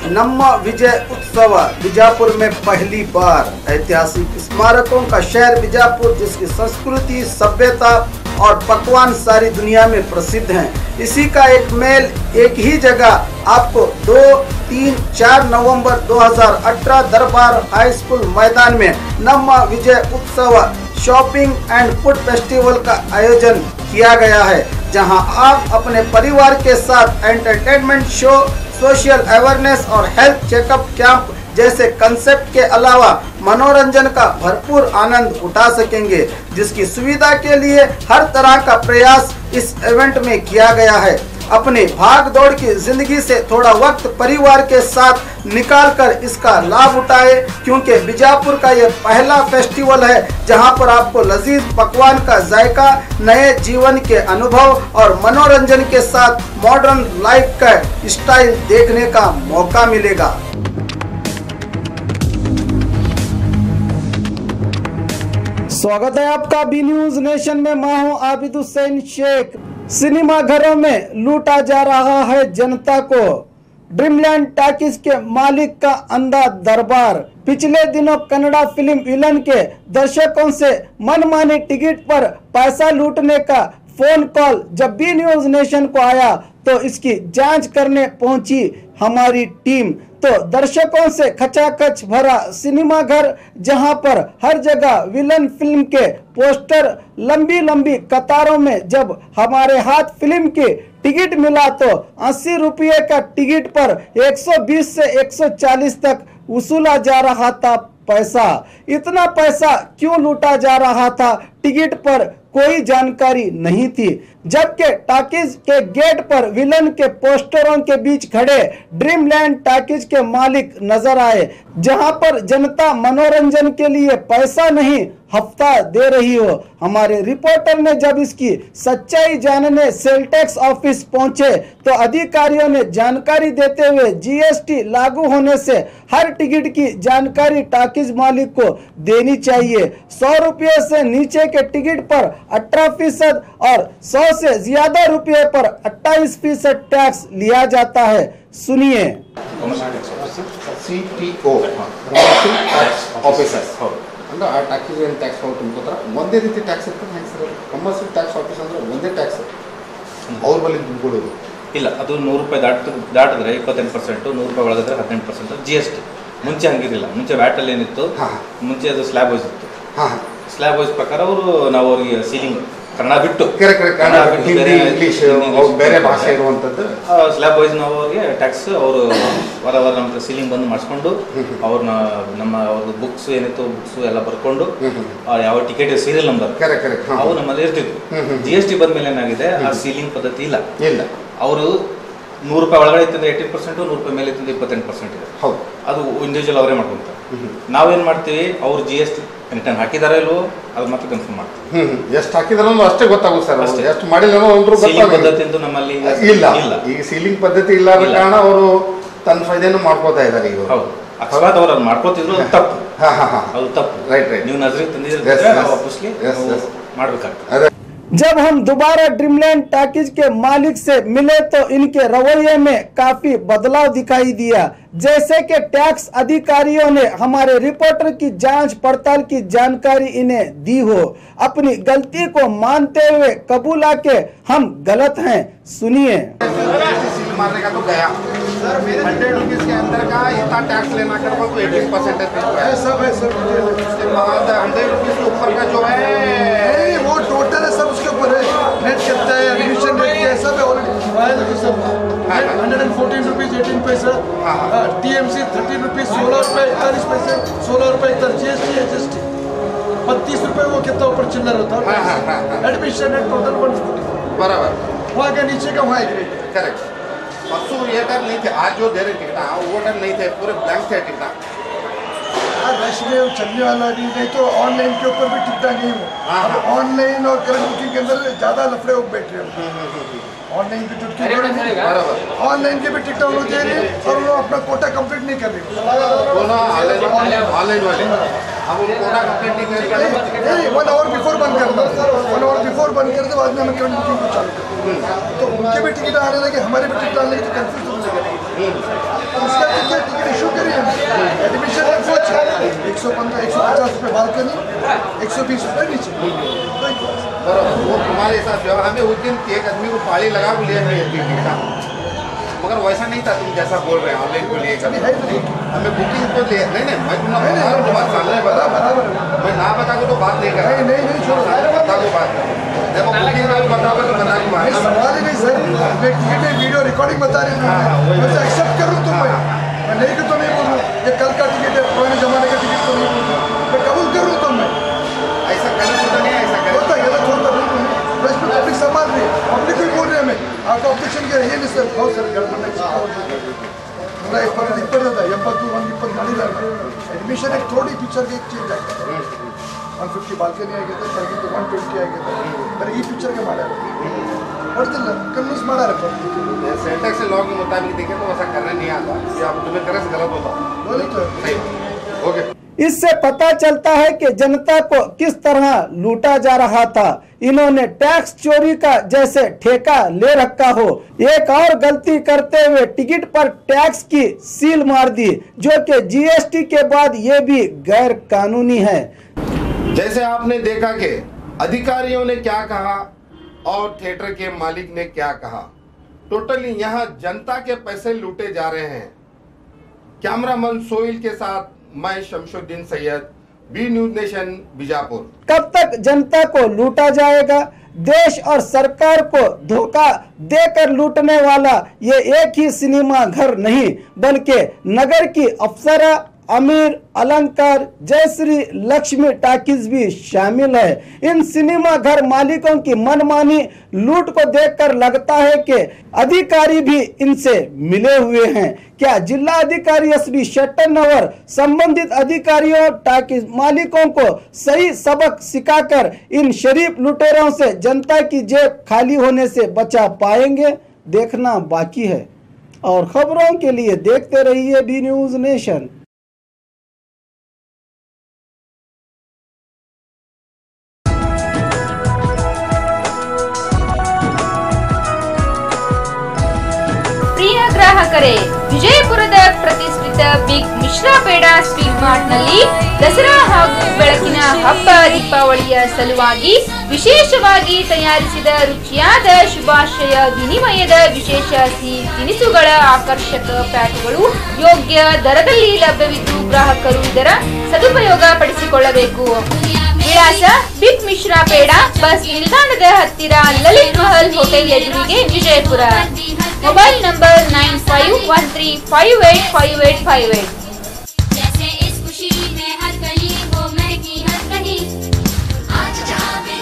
नम्मा विजय उत्सव बीजापुर में पहली बार। ऐतिहासिक स्मारकों का शहर बीजापुर, जिसकी संस्कृति, सभ्यता और पकवान सारी दुनिया में प्रसिद्ध हैं। इसी का एक मेल एक ही जगह आपको 2, 3, 4 नवंबर 2018 दरबार हाई स्कूल मैदान में नम्मा विजय उत्सव शॉपिंग एंड फूड फेस्टिवल का आयोजन किया गया है, जहां आप अपने परिवार के साथ एंटरटेनमेंट शो, सोशल अवेयरनेस और हेल्थ चेकअप कैंप जैसे कंसेप्ट के अलावा मनोरंजन का भरपूर आनंद उठा सकेंगे, जिसकी सुविधा के लिए हर तरह का प्रयास इस इवेंट में किया गया है। अपनी भाग दौड़ की जिंदगी से थोड़ा वक्त परिवार के साथ निकालकर इसका लाभ उठाए, क्योंकि बीजापुर का यह पहला फेस्टिवल है जहां पर आपको लजीज पकवान का जायका, नए जीवन के अनुभव और मनोरंजन के साथ मॉडर्न लाइफ का स्टाइल देखने का मौका मिलेगा। स्वागत है आपका बी न्यूज नेशन में। मैं हूं आबिद हुसैन शेख। सिनेमा घरों में लूटा जा रहा है जनता को। ड्रीमलैंड टॉकीज के मालिक का अंधा दरबार। पिछले दिनों कन्नड़ा फिल्म विलन के दर्शकों से मनमानी टिकट पर पैसा लूटने का फोन कॉल जब बी न्यूज नेशन को आया तो इसकी जांच करने पहुंची हमारी टीम। तो दर्शकों से खचाखच भरा सिनेमा घर, जहां पर हर जगह विलन फिल्म के पोस्टर, लंबी लंबी कतारों में जब हमारे हाथ फिल्म की टिकट मिला तो 80 रुपये का टिकट पर 120 से 140 तक वसूला जा रहा था पैसा। इतना पैसा क्यों लूटा जा रहा था, टिकट पर कोई जानकारी नहीं थी। जबकि टॉकीज के गेट पर विलन के पोस्टरों के बीच खड़े ड्रीमलैंड टॉकीज के मालिक नजर आए, जहां पर जनता मनोरंजन के लिए पैसा नहीं हफ्ता दे रही हो। हमारे रिपोर्टर ने जब इसकी सच्चाई जानने सेल टैक्स ऑफिस पहुंचे तो अधिकारियों ने जानकारी देते हुए जीएसटी लागू होने से हर टिकट की जानकारी टॉकीज मालिक को देनी चाहिए। 100 रुपये से नीचे के टिकट पर 18% और 100 से ज्यादा रुपये पर 28% टैक्स लिया जाता है। सुनिए। CTO ಟ್ಯಾಕ್ಸ್ ಆಫೀಸರ್ಸ್ ಅಂದ್ರೆ ಆ ಟ್ಯಾಕ್ಸ್ ಏನು ಟ್ಯಾಕ್ಸ್ ತುಂಬ್ಕೋತಾರೆ ಒಂದೇ ರೀತಿ ಟ್ಯಾಕ್ಸ್ ಇರ್ತದೆ ಹೆಂಗೆ ಸರ್? ಕಮರ್ಷಿಯಲ್ ಟ್ಯಾಕ್ಸ್ ಆಫೀಸ್ ಅಂದ್ರೆ ಒಂದೇ ಟ್ಯಾಕ್ಸ್ ಅವ್ರ ಬಳಿ ದುಡ್ಡು ಕೊಡೋದು ಇಲ್ಲ. ಅದು 100 ರೂಪಾಯಿ ದಾಟಿದ್ರೆ 28%, 100 ರೂಪಾಯಿ ಒಳಗಿದ್ರೆ 18% GST. ಮುಂಚೆ ಹಂಗಿರಲಿಲ್ಲ. ಮುಂಚೆ ವ್ಯಾಟಲ್ಲಿ ಏನಿತ್ತು, ಮುಂಚೆ ಅದು ಸ್ಲ್ಯಾಬ್ ವೈಸ್ ಇತ್ತು. ಸ್ಲ್ಯಾಬ್ ವೈಸ್ ಪ್ರಕಾರ ನಾವು ಅವರಿಗೆ ಸೀಲಿಂಗ್ ಕನ್ನಡ ಬಿಟ್ಟು ಇಂಗ್ಲೀಷ್ ಬೇರೆ ಭಾಷೆ ಇರುವಂಥದ್ದು ಸ್ಲ್ಯಾಬ್ ವೈಸ್ ನಾವು ಅವ್ರಿಗೆ ಟ್ಯಾಕ್ಸ್ ಅವರು ವಾರ ನಮ್ಮ ಸೀಲಿಂಗ್ ಬಂದು ಮಾಡಿಸ್ಕೊಂಡು ಅವ್ರನ್ನ ಅವ್ರದ್ದು ಬುಕ್ಸ್ ಏನಿತ್ತು ಬುಕ್ಸ್ ಎಲ್ಲ ಬರ್ಕೊಂಡು ಯಾವ ಟಿಕೆಟ್ ಸೀರಿಯಲ್ ನಂಬರ್ ಅವು ನಮ್ಮಲ್ಲಿ ಇರ್ತಿದ್ವು. GST ಬಂದ ಮೇಲೆ ಏನಾಗಿದೆ, ಆ ಸೀಲಿಂಗ್ ಪದ್ಧತಿ ಇಲ್ಲ. ಅವರು 100 ರೂಪಾಯಿ ಒಳಗಡೆ ಇತ್ತಂದ್ರೆ 18%, 100 ರೂಪಾಯಿ ಮೇಲೆ ಇತ್ತಂದ್ರೆ 28% ಇದೆ. ಅದು ಇಂಡಿವಿಜುವಲ್ ಅವರೇ ಮಾಡ್ಕೊಂತಾರೆ. ನಾವೇನ್ ಮಾಡ್ತೀವಿ, ಅವ್ರು GST ರಿಟರ್ನ್ ಹಾಕಿದಾರೋ ಇಲ್ವೋ ಅದು ಮತ್ತೆ ಕನ್ಫರ್ಮ್ ಮಾಡ್ತೀವಿ. ಎಷ್ಟು ಹಾಕಿದಾರೋ ಅಷ್ಟೇ ಗೊತ್ತಾಗುತ್ತೆ ಸರ್. ಎಷ್ಟು ಮಾಡಿಲ್ಲ ಪದ್ಧತಿ ಅಂತೂ ನಮ್ಮಲ್ಲಿ ಇಲ್ಲ. ಈಗ ಸೀಲಿಂಗ್ ಪದ್ಧತಿ ಇಲ್ಲದ ಕಾರಣ ಅವರು ತನ್ನ ಫೈದೇನು ಮಾಡ್ಕೋತಾ ಇದ್ದಾರೆ ಈಗ. ಹೌದು, ಅಕಸ್ಮಾತ್ ಅವ್ರು ಅದು ಮಾಡ್ಕೋತಿದ್ರು ತಪ್ಪು. ಅದು ತಪ್ಪು. ರೈಟ್. ನೀವು ನಜರಿಗೆ ತಂದಿದ್ರೆ ಮಾಡ್ಬೇಕಾಗ್ತದೆ। जब हम दोबारा ड्रीमलैंड टॉकीज के मालिक से मिले तो इनके रवैये में काफी बदलाव दिखाई दिया, जैसे कि टैक्स अधिकारियों ने हमारे रिपोर्टर की जांच पड़ताल की जानकारी इन्हें दी हो। अपनी गलती को मानते हुए कबूला के हम गलत हैं। सुनिए। मारने का तो गया 100 रुपीज के अंदर का इतना टैक्स लेना कर 18% है सब है सर। 100 रुपीज के ऊपर का जो है वो टोटल है सब उसके ऊपर है। नेट कितना है, एडमिशन रेट क्या है, सब है ऑलरेडी सब। 114 रुपीज 18 पैसा, TMC 13 रुपीज 16 रुपये 41 पैसे, 16 रुपये इधर GST HST 32 रुपये वो कितना ऊपर चिल्लर होता है। एडमिशन रेट टोटल 140 बराबर। वहाँ के नीचे का वहाँ एक रेट करेक्ट। परसों ये टाइम नहीं थे, आज जो दे रहे टिकटा वो टाइम नहीं थे, पूरे ब्लैंक थे टिकटा। रश में चलने वाला नहीं तो ऑनलाइन के ऊपर भी टिकटा नहीं हो। ऑनलाइन और करंट बुकिंग के अंदर ज़्यादा लफड़े हो बैठ रहे हैं। ऑनलाइन की टिकट ऑनलाइन की भी टिकट वो दे रहे हैं और वो अपना कोटा कंप्लीट नहीं कर रहे। ऑनलाइन वाले हम कोटा कंप्लीट नहीं कर रहे। 1 आवर बिफोर बंद कर दो, 1 आवर बिफोर बंद कर दो, बाद में हमें करंट बुकिंग को चालू कर। तो उनके भी टिकट आने लगे, हमारे भी टिकट आने लगे तो कंफ्यूज हो जाएगा। उसका टिकट इशू करिए एडमिशन है 115 150 रुपये बालकनी 120 रुपये नीचे वो तुम्हारे साथ जो हमें उस दिन एक आदमी को पाली लगा को लिया मगर वैसा नहीं था तुम जैसा बोल रहे हैं ऑनलाइन को लिए हमें बुकिंग तो ले नहीं मैं तुम्हारा सामने बराबर मैं ना बता को तो बात नहीं कर रहा नहीं छोड़ बता को बात जब बुकिंग का बताओगे तो बता दूंगा सवाल ही नहीं सर मैं टिकट वीडियो रिकॉर्डिंग बता रहे हैं मैं एक्सेप्ट करूँ तो मैं नहीं तो नहीं बोलूँ ये कल का टिकट है पुराने जमाने का टिकट तो नहीं बोलूँ मैं कबूल करूँ तो मैं ऐसा गलत होता नहीं ऐसा होता गलत होता नहीं पब्लिक संभाल रही है पब्लिक को बोल रहे हैं मैं आपका ऑब्जेक्शन क्या है नहीं सर बहुत सर गड़बड़ इप्पड़ एप्पत्तु 120 ಮಾಡಿದ್ದಾರೆ ಅಡ್ಮಿಷನ್ एक थोड़ी पिक्चर के एक चेंज ಆಗಿದೆ 150 ಬಾಲ್ಕನಿ ಆಗಿದೆ ತರಗಿಂತ 120 ಆಗಿದೆ ಬರೀ ಈ पिक्चर के ಮಾಡ್ಯಾರ ಹೊರತಿಲ್ಲ ಕನ್ವಿನ್ಸ್ ಮಾಡ್ಯಾರ सेंटेक्स लॉ के मुताबिक देखें तो ऐसा करना नहीं आता ये आप तुम्हें करने से गलत होता बोले तो सही ओके इससे पता चलता है कि जनता को किस तरह लूटा जा रहा था। इन्होंने टैक्स चोरी का जैसे ठेका ले रखा हो। एक और गलती करते हुए टिकट पर टैक्स की सील मार दी, जो कि जीएसटी के बाद ये भी गैर कानूनी है। जैसे आपने देखा कि अधिकारियों ने क्या कहा और थिएटर के मालिक ने क्या कहा। टोटली यहाँ जनता के पैसे लूटे जा रहे हैं। कैमरामैन सोइल के साथ मैं Shamshuddin Syed, B News Nation, Bijapur. कब तक जनता को लूटा जाएगा? देश और सरकार को धोखा देकर लूटने वाला ये एक ही सिनेमा घर नहीं बल्कि नगर की अप्सरा, अमीर, अलंकार, जयश्री, लक्ष्मी टाकीज भी शामिल है। इन सिनेमा घर मालिकों की मनमानी लूट को देखकर लगता है कि अधिकारी भी इनसे मिले हुए हैं। क्या जिला अधिकारी एसपी शेट्टनवर संबंधित अधिकारियों टाकीज मालिकों को सही सबक सिखाकर इन शरीफ लुटेरों से जनता की जेब खाली होने से बचा पाएंगे? देखना बाकी है। और खबरों के लिए देखते रहिए बी न्यूज नेशन। ಗ್ರಾಹಕರೇ, ವಿಜಯಪುರದ ಪ್ರತಿಷ್ಠಿತ big Mishra Peda street mart ನಲ್ಲಿ ದಸರಾ ಹಾಗೂ ಬೆಳಕಿನ ಹಬ್ಬ ದೀಪಾವಳಿಯ ಸಲುವಾಗಿ ವಿಶೇಷವಾಗಿ ತಯಾರಿಸಿದ ರುಚಿಯಾದ ಶುಭಾಶಯ ವಿನಿಮಯದ ವಿಶೇಷ ಸಿಹಿ ತಿನಿಸುಗಳ ಆಕರ್ಷಕ ಪ್ಯಾಕ್ಗಳು ಯೋಗ್ಯ ದರದಲ್ಲಿ ಲಭ್ಯವಿದ್ದು ಗ್ರಾಹಕರು ಇದರ ಸದುಪಯೋಗ ಪಡಿಸಿಕೊಳ್ಳಬೇಕು। ವಿಳಾಸ ಬಿಗ್ ಮಿಶ್ರಾ ಪೇಡ, ಬಸ್ ನಿಲ್ದಾಣದ ಹತ್ತಿರ ಲಲಿತ್ ಮಹಲ್ ಹೋಟೆಲ್ ಎದುರಿಗೆ, ವಿಜಯಪುರ। Mobile number 9513585858। जैसे इस खुशी में हर गली हो महकी हर कहीं आज जावे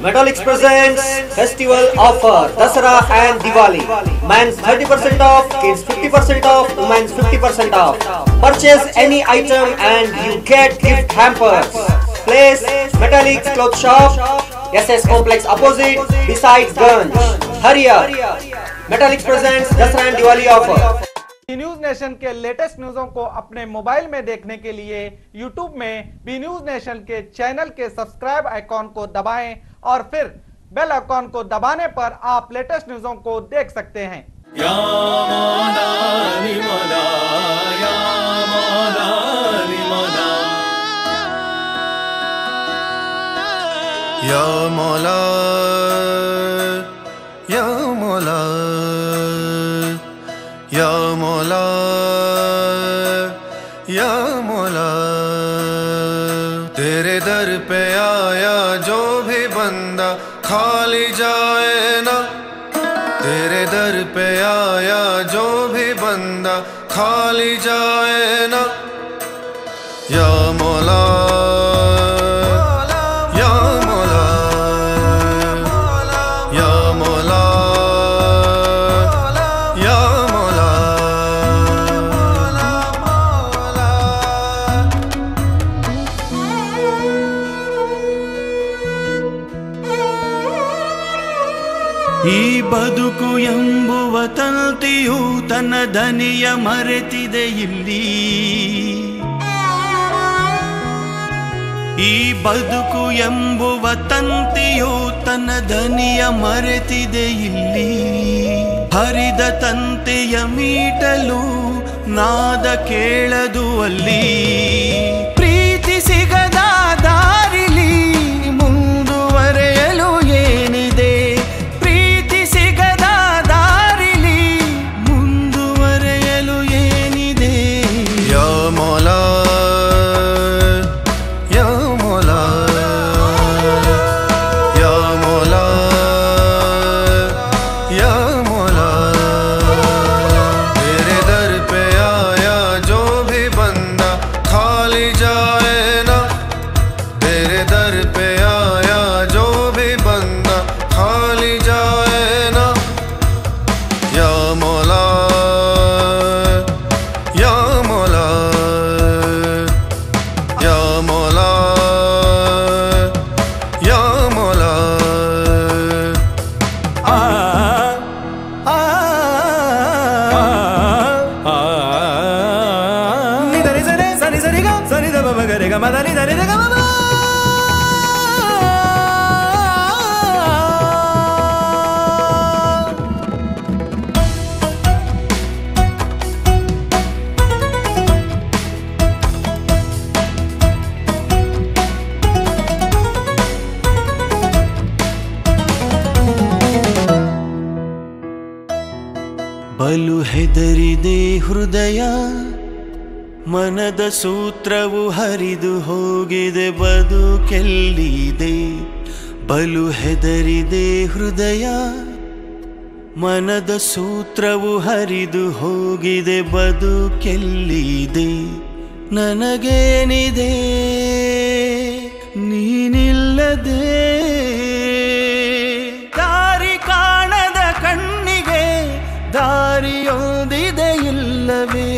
Metallics presents festival offer Dasara and Diwali. Men's 30% off, kids 50% off, women's 50% off. Purchase any item and you get gift hampers. Place Metallics Cloth Shop, SS Complex opposite beside Ganj. Hurry up! Metallics presents Dasara and Diwali offer. B News Nation के latest न्यूज़ों को अपने mobile में देखने के लिए YouTube में B News Nation के चैनल के सब्सक्राइब आइकॉन को दबाएं और फिर बेल आइकॉन को दबाने पर आप लेटेस्ट न्यूज़ों को देख सकते हैं। या मौला मौला या मौला मौला या मौला या मौला या मौला या मौला तेरे दर पे आया जो भी बंदा खाली जाए ना, तेरे दर पे आया जो भी बंदा खाली जाए ना। या मौला या मौला या मौला या मौला ಈ ಬದುಕು ಎಂಬುವ ತಂತಿಯು ತನ್ನ ಧನಿಯ ಮರೆತಿದೆ ಇಲ್ಲಿ, ಈ ಬದುಕು ಎಂಬುವ ತಂತಿಯು ತನ್ನ ಧನಿಯ ಮರೆತಿದೆ ಇಲ್ಲಿ, ಹರಿದ ತಂತಿಯ ಮೀಟಲು ನಾದ ಕೇಳದು ಅಲ್ಲಿ. ಪ್ರೀತಿ ಸಿಗದ ದಾರಿಲಿ ಮುಂದುವರೆಯಲು ಏನಿದೆ, ಪ್ರೀತಿ ಸಿಗದ ದಾರಿಲಿ ಮುಂದುವರೆಯಲು ಏನಿದೆ. ಯಾ ಮೌಲಾ ಯಾ ಮೌಲಾ ಯಾ ಮೌಲಾ ಯಾ ಮೌಲಾ, तेरे दर पे आया जो भी बंदा खाली जाए ना, तेरे दर पे आया जो भी बंदा खाली जाए ना. या मौला या मौला या मौला या मौला. ನಿಧರಿ ಸರಿ ಸರಿ ಸರಿ ಗ ಸರಿ ದ ಬ ಗರೆ ಗ ಮ ದ ನಿ ದ ನಿ ದ ಗ ಮ ಮ. ಬಲು ಹೆದರಿದೆ ಹೃದಯ, ಮನದ ಸೂತ್ರವು ಹರಿದು ಹೋಗಿದೆ, ಬದುಕೆಲ್ಲಿದೆ. ಬಲು ಹೆದರಿದೆ ಹೃದಯ, ಮನದ ಸೂತ್ರವು ಹರಿದು ಹೋಗಿದೆ, ಬದುಕೆಲ್ಲಿದೆ. ನನಗೇನಿದೆ ನೀನಿಲ್ಲದೆ, ದಾರಿ ಕಾಣದ ಕಣ್ಣಿಗೆ ದಾರಿಯೊಂದಿದೆ ಇಲ್ಲವೇ,